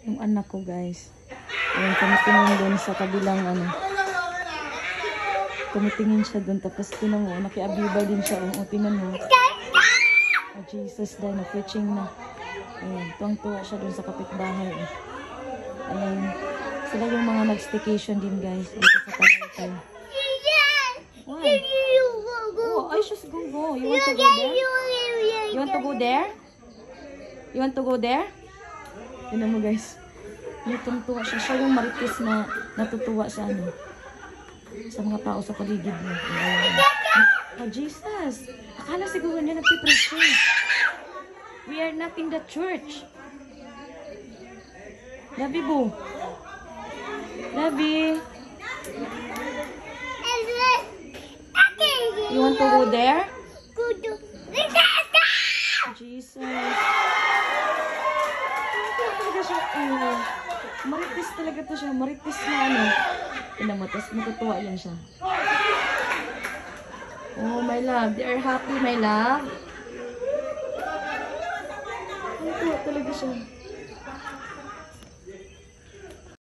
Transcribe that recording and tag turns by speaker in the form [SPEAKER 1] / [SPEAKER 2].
[SPEAKER 1] Yung anak ko, guys. Ayan, tumitingin doon sa kabilang ano. Tumitingin siya doon. Tapos tinan mo, nakiabiba din siya. O, tinan mo. Oh, Jesus, dahil na-preaching na. Ayan, tuwang-tuwa siya doon sa kapitbahay. Eh. Ayan. Sila yung mga nag-staycation din, guys. Dito sa Tagaytay. Why? Oh, I just go. You want to go there? You want to go there? You want to go there? Tignan mo, guys. Natutuwa siya. Siya yung marites na natutuwa sa ano. Sa mga tao sa paligid niya. Oh, Jesus. Akala siguro niya nagpipreaching. We are not in the church. Labi, Bo. Labi. You want to go there? Jesus. Talaga siya. Marites talaga to siya. Marites na ano. Pinamatas. Matutuwa yan siya. Oh, my love. They are happy, my love. Matutuwa talaga siya.